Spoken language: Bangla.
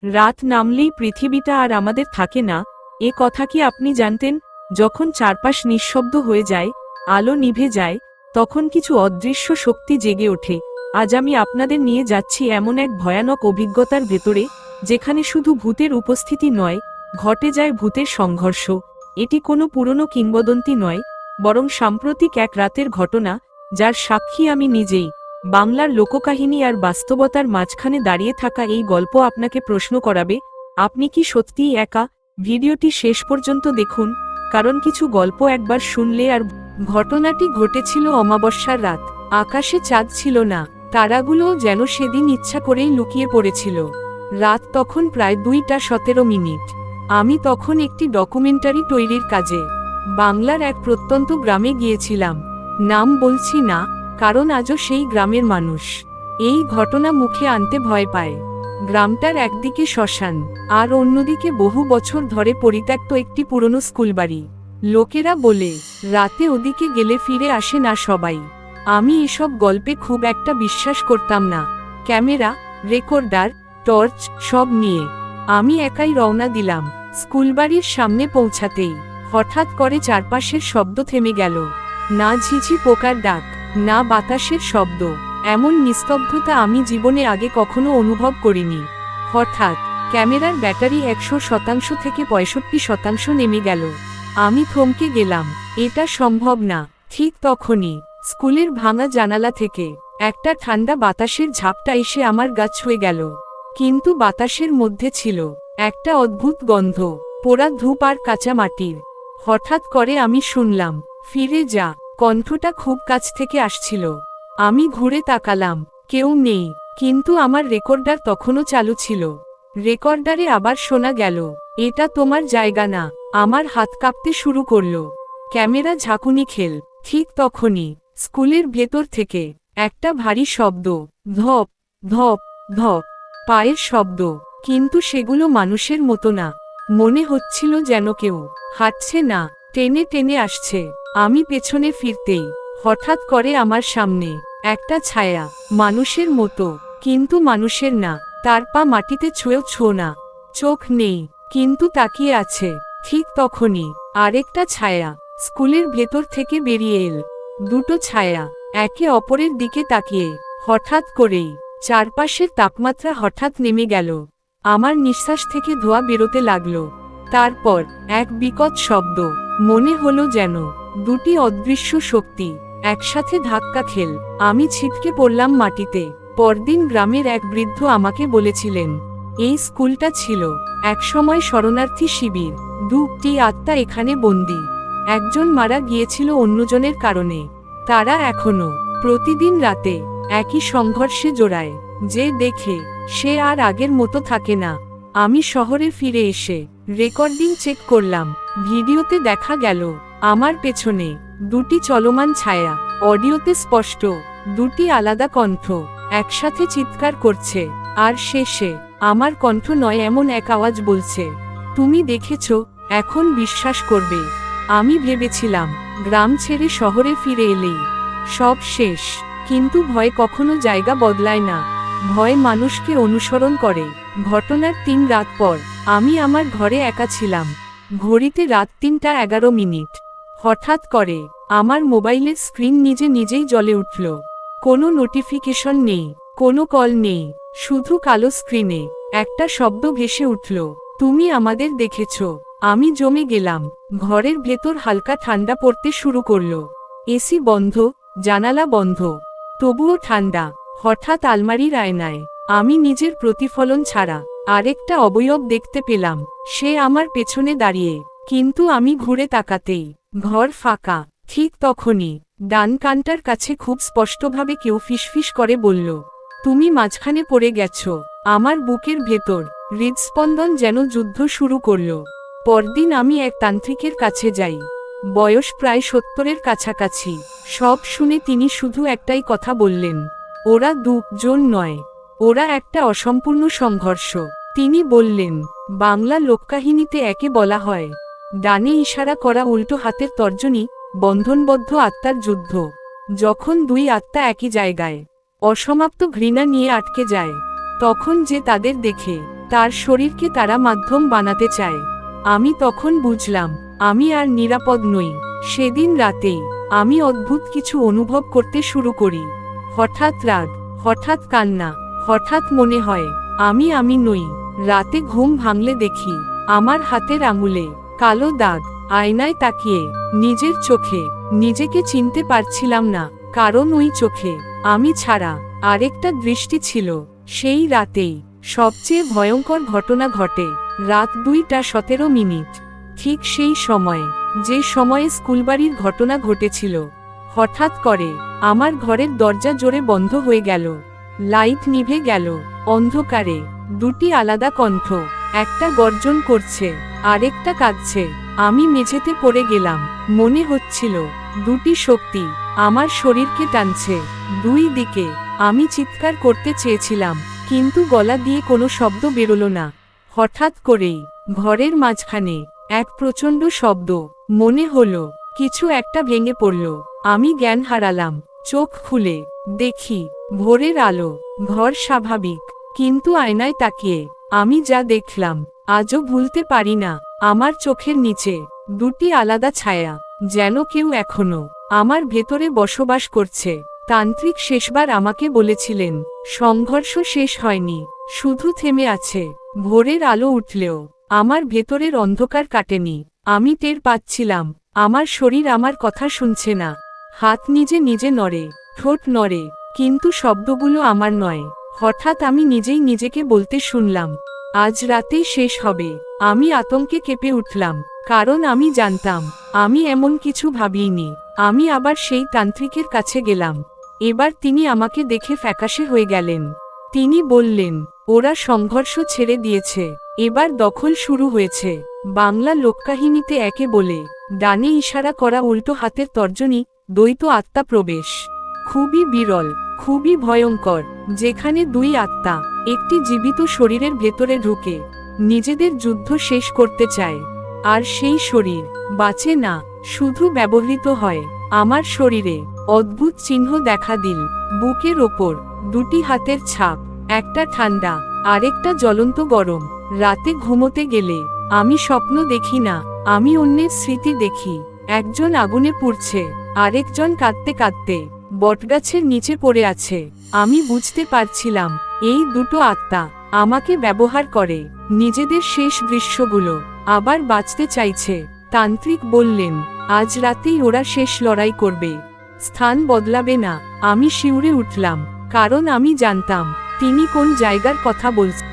রাত নামলেই পৃথিবীটা আর আমাদের থাকে না, এ কথা কি আপনি জানতেন? যখন চারপাশ নিঃশব্দ হয়ে যায়, আলো নিভে যায়, তখন কিছু অদৃশ্য শক্তি জেগে ওঠে। আজ আমি আপনাদের নিয়ে যাচ্ছি এমন এক ভয়ানক অভিজ্ঞতার ভেতরে, যেখানে শুধু ভূতের উপস্থিতি নয়, ঘটে যায় ভূতের সংঘর্ষ। এটি কোনো পুরনো কিংবদন্তি নয়, বরং সাম্প্রতিক এক রাতের ঘটনা, যার সাক্ষী আমি নিজেই। বাংলার লোককাহিনী আর বাস্তবতার মাঝখানে দাঁড়িয়ে থাকা এই গল্প আপনাকে প্রশ্ন করাবে, আপনি কি সত্যিই একা? ভিডিওটি শেষ পর্যন্ত দেখুন, কারণ কিছু গল্প একবার শুনলে আর। ঘটনাটি ঘটেছিল অমাবস্যার রাত। আকাশে চাঁদ ছিল না, তারাগুলোও যেন সেদিন ইচ্ছা করেই লুকিয়ে পড়েছিল। রাত তখন প্রায় 2:17। আমি তখন একটি ডকুমেন্টারি তৈরির কাজে বাংলার এক প্রত্যন্ত গ্রামে গিয়েছিলাম। নাম বলছি না, কারণ আজও সেই গ্রামের মানুষ এই ঘটনা মুখে আনতে ভয় পায়। গ্রামটার একদিকে শ্মশান, আর অন্যদিকে বহু বছর ধরে পরিত্যক্ত একটি পুরনো স্কুলবাড়ি। লোকেরা বলে, রাতে ওদিকে গেলে ফিরে আসে না সবাই। আমি এসব গল্পে খুব একটা বিশ্বাস করতাম না। ক্যামেরা, রেকর্ডার, টর্চ সব নিয়ে আমি একাই রওনা দিলাম। স্কুলবাড়ির সামনে পৌঁছাতেই হঠাৎ করে চারপাশের শব্দ থেমে গেল। না ঝিঝি পোকার ডাক, না বাতাসের শব্দ। এমন নিস্তব্ধতা আমি জীবনে আগে কখনো অনুভব করিনি। হঠাৎ ক্যামেরার ব্যাটারি 100% থেকে 65% নেমে গেল। আমি থমকে গেলাম, এটা সম্ভব না। ঠিক তখনই স্কুলের ভাঙা জানালা থেকে একটা ঠান্ডা বাতাসের ঝাপটা এসে আমার গা ছুঁয়ে গেল। কিন্তু বাতাসের মধ্যে ছিল একটা অদ্ভুত গন্ধ, পোড়া ধূপ আর কাঁচা মাটির। হঠাৎ করে আমি শুনলাম, ফিরে যা। কণ্ঠটা খুব কাছ থেকে আসছিল। আমি ঘুরে তাকালাম, কেউ নেই, কিন্তু আমার রেকর্ডার তখনও চালু ছিল। রেকর্ডারে আবার শোনা গেল, এটা তোমার জায়গা না। আমার হাত কাঁপতে শুরু করলো। ক্যামেরা ঝাঁকুনি খেল। ঠিক তখনই স্কুলের ভেতর থেকে একটা ভারী শব্দ, ধপ ধপ ধপ, পায়ের শব্দ। কিন্তু সেগুলো মানুষের মতো না। মনে হচ্ছিল যেন কেউ হাঁটছে না, টেনে টেনে আসছে। আমি পেছনে ফিরতেই হঠাৎ করে আমার সামনে একটা ছায়া, মানুষের মতো, কিন্তু মানুষের না। তার পা মাটিতে ছুঁয়েও না, চোখ নেই, কিন্তু তাকিয়ে আছে। ঠিক তখনই আরেকটা ছায়া স্কুলের ভেতর থেকে বেরিয়ে এল। দুটো ছায়া একে অপরের দিকে তাকিয়ে। হঠাৎ করেই চারপাশের তাপমাত্রা হঠাৎ নেমে গেল। আমার নিঃশ্বাস থেকে ধোঁয়া বেরোতে লাগলো। তারপর এক বিকট শব্দ, মনে হলো যেন দুটি অদৃশ্য শক্তি একসাথে ধাক্কা খেল। আমি ছিটকে পড়লাম মাটিতে। পরদিন গ্রামের এক বৃদ্ধ আমাকে বলেছিলেন, এই স্কুলটা ছিল একসময় শরণার্থী শিবির। দুটি আত্মা এখানে বন্দী। একজন মারা গিয়েছিল অন্যজনের কারণে। তারা এখনো প্রতিদিন রাতে একই সংঘর্ষে জড়ায়। যে দেখে, সে আর আগের মতো থাকে না। আমি শহরে ফিরে এসে রেকর্ডিং চেক করলাম। ভিডিওতে দেখা গেল আমার পেছনে দুটি চলমান ছায়া, অডিওতে স্পষ্ট দুটি আলাদা কণ্ঠ একসাথে চিৎকার করছে। আর শেষে আমার কণ্ঠ নয় এমন এক আওয়াজ বলছে, তুমি দেখেছ, এখন বিশ্বাস করবে। আমি ভেবেছিলাম গ্রাম ছেড়ে শহরে ফিরে এলেই সব শেষ, কিন্তু ভয় কখনো জায়গা বদলায় না। ভয় মানুষকে অনুসরণ করে। ঘটনার 3 রাত পর আমি আমার ঘরে একা ছিলাম। ঘড়িতে রাত 3:11। হঠাৎ করে আমার মোবাইলের স্ক্রিন নিজে নিজেই জ্বলে উঠল। কোনো নোটিফিকেশন নেই, কোনো কল নেই, শুধু কালো স্ক্রিনে একটা শব্দ ভেসে উঠল, তুমি আমাদের দেখেছ। আমি জমে গেলাম। ঘরের ভেতর হালকা ঠান্ডা পড়তে শুরু করল। এসি বন্ধ, জানালা বন্ধ, তবুও ঠান্ডা। হঠাৎ আলমারির আয়নায় আমি নিজের প্রতিফলন ছাড়া আরেকটা অবয়ব দেখতে পেলাম। সে আমার পেছনে দাঁড়িয়ে, কিন্তু আমি ঘুরে তাকাতেই ঘর ফাঁকা। ঠিক তখনই ডান কানটার কাছে খুব স্পষ্টভাবে কেউ ফিসফিস করে বলল, তুমি মাঝখানে পড়ে গেছ। আমার বুকের ভেতর হৃদস্পন্দন যেন যুদ্ধ শুরু করল। পরদিন আমি এক তান্ত্রিকের কাছে যাই। বয়স প্রায় 70-এর কাছাকাছি। সব শুনে তিনি শুধু একটাই কথা বললেন, ওরা দুজন নয়, ওরা একটা অসম্পূর্ণ সংঘর্ষ। তিনি বললেন, বাংলা লোককাহিনীতে একে বলা হয় ডানে ইশারা করা উল্টো হাতের তর্জনী, বন্ধনবদ্ধ আত্মার যুদ্ধ। যখন দুই আত্মা একই জায়গায় অসমাপ্ত ঘৃণা নিয়ে আটকে যায়, তখন যে তাদের দেখে তার শরীরকে তারা মাধ্যম বানাতে চায়। আমি তখন বুঝলাম আমি আর নিরাপদ নই। সেদিন রাতেই আমি অদ্ভুত কিছু অনুভব করতে শুরু করি। হঠাৎ রাগ, হঠাৎ কান্না, হঠাৎ মনে হয় আমি নই। রাতে ঘুম ভাঙলে দেখি আমার হাতের আঙুলে কালো দাগ। আয়নায় তাকিয়ে নিজের চোখে নিজেকে চিনতে পারছিলাম না, কারণ ওই চোখে আমি ছাড়া আরেকটা দৃষ্টি ছিল। সেই রাতেই সবচেয়ে ভয়ঙ্কর ঘটনা ঘটে। রাত 2:17। ঠিক সেই সময়ে, যে সময়ে স্কুলবাড়ির ঘটনা ঘটেছিল। হঠাৎ করে আমার ঘরের দরজা জোরে বন্ধ হয়ে গেল। লাইট নিভে গেল। অন্ধকারে দুটি আলাদা কণ্ঠ, একটা গর্জন করছে, আরেকটা কাঁদছে। আমি মেঝেতে পড়ে গেলাম। মনে হচ্ছিল দুটি শক্তি আমার শরীরকে টানছে দুই দিকে। আমি চিৎকার করতে চেয়েছিলাম, কিন্তু গলা দিয়ে কোনো শব্দ বেরোলো না। হঠাৎ করেই ঘরের মাঝখানে এক প্রচণ্ড শব্দ। মনে হলো কিছু একটা ভেঙে পড়ল। আমি জ্ঞান হারালাম। চোখ খুলে দেখি ভোরের আলো। ঘর স্বাভাবিক, কিন্তু আয়নায় তাকিয়ে আমি যা দেখলাম আজও ভুলতে পারি না। আমার চোখের নিচে দুটি আলাদা ছায়া, যেন কেউ এখনো আমার ভেতরে বসবাস করছে। তান্ত্রিক শেষবার আমাকে বলেছিলেন, সংঘর্ষ শেষ হয়নি, শুধু থেমে আছে। ভোরের আলো উঠলেও আমার ভেতরের অন্ধকার কাটেনি। আমি টের পাচ্ছিলাম আমার শরীর আমার কথা শুনছে না। হাত নিজে নিজে নড়ে, ঠোঁট নড়ে, কিন্তু শব্দগুলো আমার নয়। হঠাৎ আমি নিজেই নিজেকে বলতে শুনলাম, আজ রাতেই শেষ হবে। আমি আতঙ্কে কেঁপে উঠলাম, কারণ আমি জানতাম আমি এমন কিছু ভাবিনি। আমি আবার সেই তান্ত্রিকের কাছে গেলাম। এবার তিনি আমাকে দেখে ফ্যাকাশে হয়ে গেলেন। তিনি বললেন, ওরা সংঘর্ষ ছেড়ে দিয়েছে, এবার দখল শুরু হয়েছে। বাংলা লোককাহিনীতে একে বলে, ডানে ইশারা করা উল্টো হাতের তর্জনী, দ্বৈত আত্মা প্রবেশ। খুবই বিরল, খুবই ভয়ঙ্কর, যেখানে দুই আত্মা একটি জীবিত শরীরের ভেতরে ঢুকে নিজেদের যুদ্ধ শেষ করতে চায়। আর সেই শরীর বাঁচে না, শুধু ব্যবহৃত হয়। আমার শরীরে অদ্ভুত চিহ্ন দেখা দিল। বুকের ওপর দুটি হাতের ছাপ, একটা ঠান্ডা, আরেকটা জ্বলন্ত গরম। রাতে ঘুমোতে গেলে আমি স্বপ্ন দেখি না, আমি অন্যের স্মৃতি দেখি। একজন আগুনে পুড়ছে, আরেকজন কাঁদতে কাঁদতে বটগাছের নিচে পড়ে আছে। আমি বুঝতে পারছিলাম এই দুটো আত্মা আমাকে ব্যবহার করে নিজেদের শেষ দৃশ্যগুলো আবার বাঁচতে চাইছে। তান্ত্রিক বললেন, আজ রাতেই ওরা শেষ লড়াই করবে, স্থান বদলাবে না। আমি শিউরে উঠলাম, কারণ আমি জানতাম তিনি কোন জায়গার কথা বলছেন।